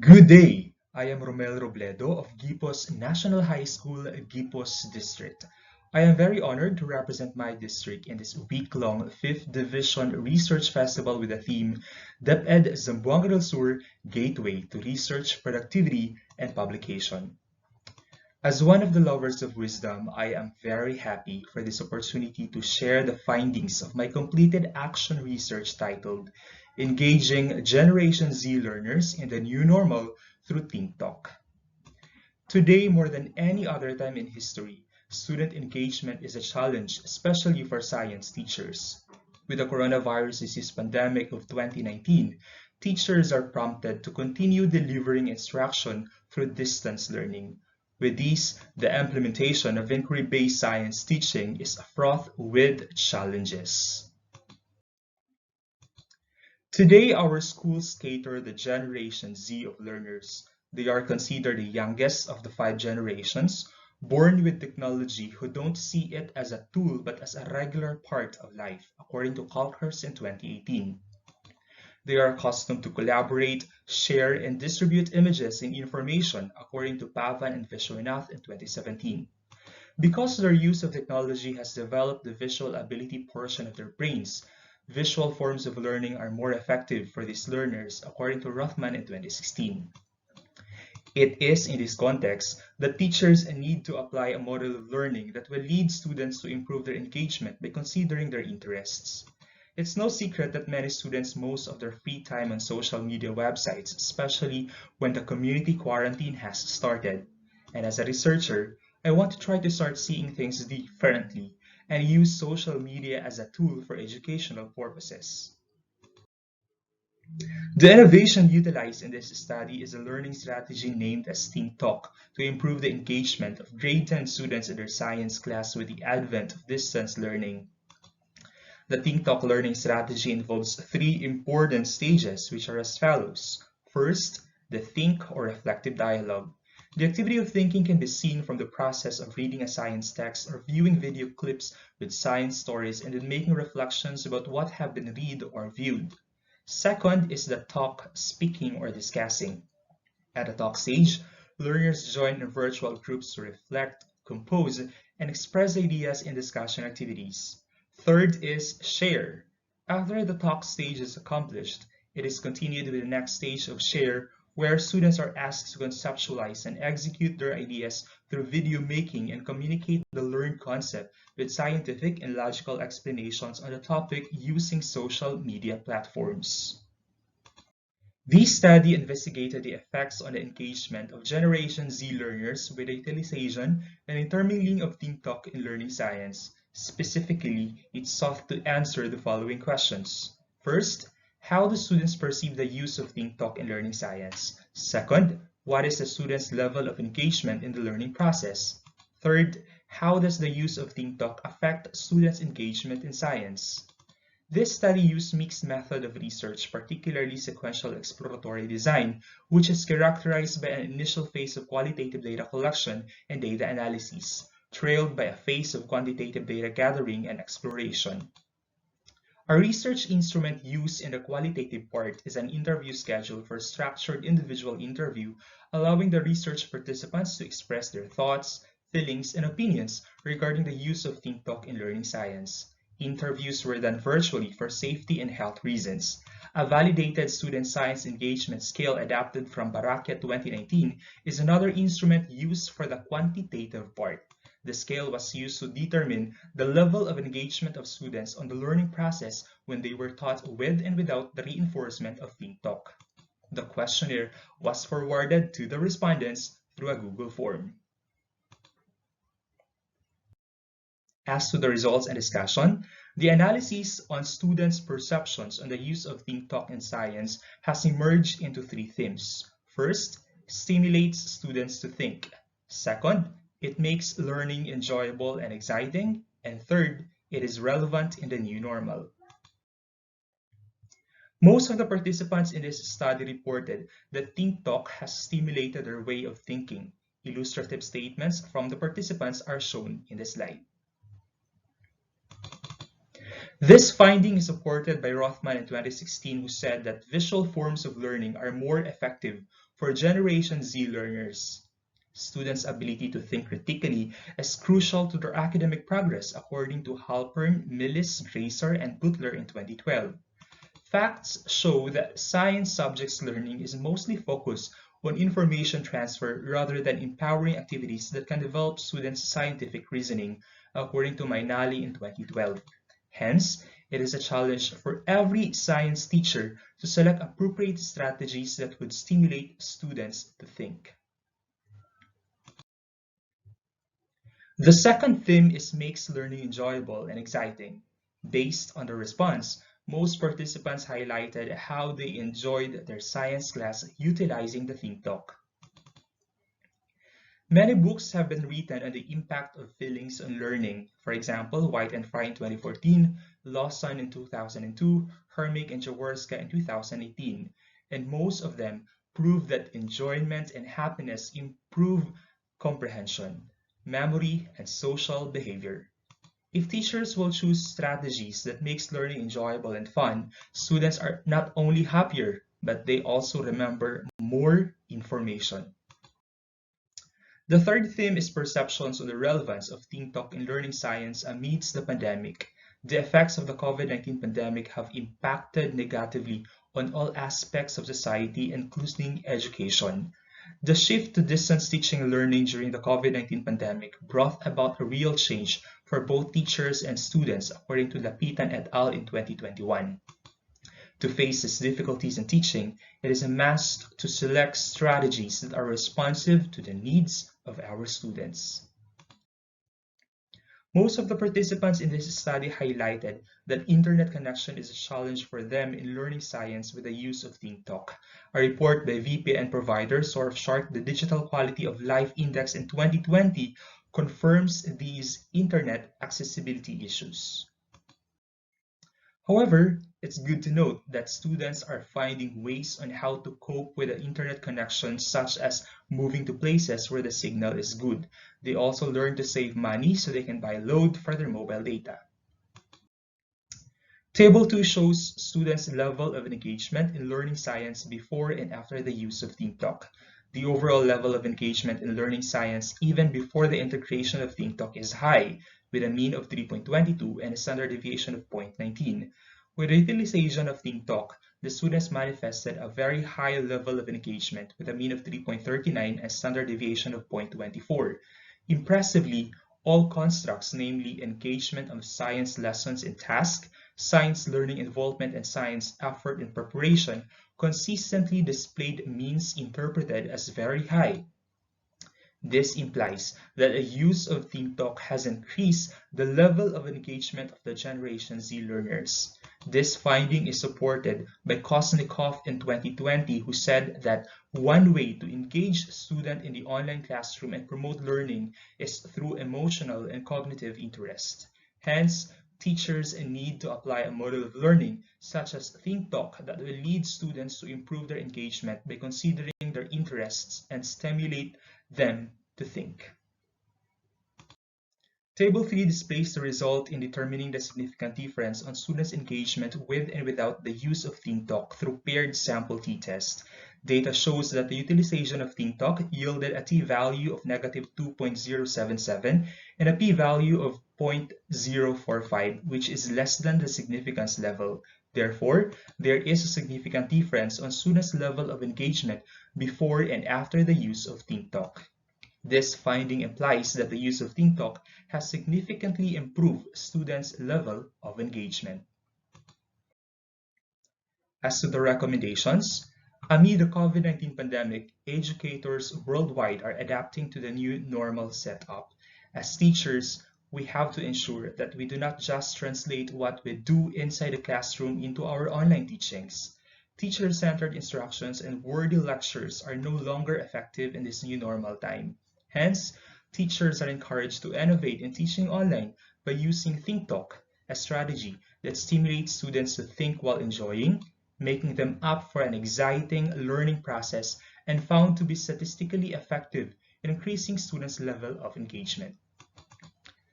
Good day! I am Robledo of Guipos National High School, Guipos District. I am very honored to represent my district in this week-long 5th Division Research Festival with the theme DepEd Zamboanga del Sur Gateway to Research, Productivity, and Publication. As one of the lovers of wisdom, I am very happy for this opportunity to share the findings of my completed action research titled Engaging Generation Z Learners in the New Normal through Think Talk. Today, more than any other time in history, student engagement is a challenge, especially for science teachers. With the coronavirus disease pandemic of 2019, teachers are prompted to continue delivering instruction through distance learning. With this, the implementation of inquiry-based science teaching is fraught with challenges. Today, our schools cater the Generation Z of learners. They are considered the youngest of the 5 generations, born with technology who don't see it as a tool but as a regular part of life, according to Calkers in 2018. They are accustomed to collaborate, share, and distribute images and information, according to Pavan and Vishwanath in 2017. Because their use of technology has developed the visual ability portion of their brains, visual forms of learning are more effective for these learners, according to Rothman in 2016. It is in this context that teachers need to apply a model of learning that will lead students to improve their engagement by considering their interests. It's no secret that many students most of their free time on social media websites, especially when the community quarantine has started. And as a researcher, I want to try to start seeing things differently and use social media as a tool for educational purposes. The innovation utilized in this study is a learning strategy named as Think Talk to improve the engagement of grade 10 students in their science class with the advent of distance learning. The Think Talk learning strategy involves 3 important stages, which are as follows. First, the think or reflective dialogue. The activity of thinking can be seen from the process of reading a science text or viewing video clips with science stories and then making reflections about what have been read or viewed. Second is the talk, speaking, or discussing. At the talk stage, learners join in virtual groups to reflect, compose, and express ideas in discussion activities. Third is share. After the talk stage is accomplished, it is continued with the next stage of share, where students are asked to conceptualize and execute their ideas through video making and communicate the learned concept with scientific and logical explanations on the topic using social media platforms. This study investigated the effects on the engagement of Generation Z learners with the utilization and intermingling of Think Talk in learning science. Specifically, it sought to answer the following questions. First, how do students perceive the use of Think Talk in learning science? Second, what is the student's level of engagement in the learning process? Third, how does the use of Think Talk affect students' engagement in science? This study used mixed method of research, particularly sequential exploratory design, which is characterized by an initial phase of qualitative data collection and data analysis, trailed by a phase of quantitative data gathering and exploration. A research instrument used in the qualitative part is an interview schedule for structured individual interview, allowing the research participants to express their thoughts, feelings, and opinions regarding the use of Think Talk in learning science. Interviews were done virtually for safety and health reasons. A validated student science engagement scale adapted from Barakia 2019 is another instrument used for the quantitative part. The scale was used to determine the level of engagement of students on the learning process when they were taught with and without the reinforcement of Think Talk. The questionnaire was forwarded to the respondents through a Google form. As to the results and discussion, the analysis on students' perceptions on the use of Think Talk in science has emerged into 3 themes. First, stimulates students to think. Second, it makes learning enjoyable and exciting. And third, it is relevant in the new normal. Most of the participants in this study reported that Think Talk has stimulated their way of thinking. Illustrative statements from the participants are shown in the slide. This finding is supported by Rothman in 2016, who said that visual forms of learning are more effective for Generation Z learners. Students' ability to think critically is crucial to their academic progress, according to Halpern, Millis, Grazer, and Butler in 2012. Facts show that science subjects learning is mostly focused on information transfer rather than empowering activities that can develop students' scientific reasoning, according to Mainali in 2012. Hence, it is a challenge for every science teacher to select appropriate strategies that would stimulate students to think. The second theme is makes learning enjoyable and exciting. Based on the response, most participants highlighted how they enjoyed their science class utilizing the Think Talk. Many books have been written on the impact of feelings on learning. For example, White and Fry in 2014, Lawson in 2002, Hermig and Jaworska in 2018, and most of them prove that enjoyment and happiness improve comprehension, memory, and social behavior. If teachers will choose strategies that makes learning enjoyable and fun, students are not only happier, but they also remember more information. The third theme is perceptions on the relevance of Think Talk in learning science amidst the pandemic. The effects of the COVID-19 pandemic have impacted negatively on all aspects of society, including education. The shift to distance teaching and learning during the COVID-19 pandemic brought about a real change for both teachers and students, according to Lapitan et al. In 2021. To face these difficulties in teaching, it is a must to select strategies that are responsive to the needs of our students. Most of the participants in this study highlighted that internet connection is a challenge for them in learning science with the use of Think Talk. A report by VPN provider Surfshark, the Digital Quality of Life Index in 2020, confirms these internet accessibility issues. However, it's good to note that students are finding ways on how to cope with the internet connection, such as moving to places where the signal is good. They also learn to save money so they can buy load for their mobile data. Table 2 shows students' level of engagement in learning science before and after the use of Think Talk. The overall level of engagement in learning science even before the integration of Think Talk is high, with a mean of 3.22 and a standard deviation of 0.19. With the utilization of Think Talk, the students manifested a very high level of engagement with a mean of 3.39 and standard deviation of 0.24. Impressively, all constructs, namely engagement of science lessons in task, science learning involvement, and science effort in preparation, consistently displayed means interpreted as very high. This implies that a use of Think Talk has increased the level of engagement of the Generation Z learners. This finding is supported by Kosnikov in 2020, who said that one way to engage students in the online classroom and promote learning is through emotional and cognitive interest. Hence, teachers need to apply a model of learning, such as Think Talk, that will lead students to improve their engagement by considering their interests and stimulate them to think. Table 3 displays the result in determining the significant difference on students' engagement with and without the use of Think Talk through paired sample t-test. Data shows that the utilization of Think Talk yielded a t-value of -2.077 and a p-value of 0.045, which is less than the significance level. Therefore, there is a significant difference on students' level of engagement before and after the use of Think Talk. This finding implies that the use of Think Talk has significantly improved students' level of engagement. As to the recommendations, amid the COVID-19 pandemic, educators worldwide are adapting to the new normal setup. As teachers, we have to ensure that we do not just translate what we do inside the classroom into our online teachings. Teacher-centered instructions and wordy lectures are no longer effective in this new normal time. Hence, teachers are encouraged to innovate in teaching online by using Think Talk, a strategy that stimulates students to think while enjoying, making them up for an exciting learning process, and found to be statistically effective in increasing students' level of engagement.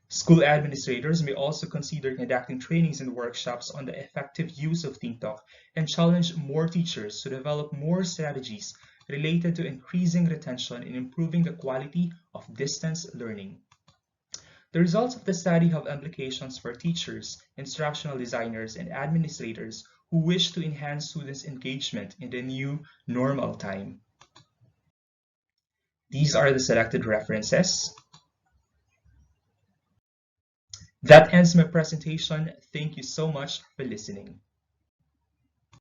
School administrators may also consider conducting trainings and workshops on the effective use of TikTok and challenge more teachers to develop more strategies related to increasing retention and improving the quality of distance learning. The results of the study have implications for teachers, instructional designers, and administrators who wish to enhance students' engagement in the new normal time. These are the selected references. That ends my presentation. Thank you so much for listening.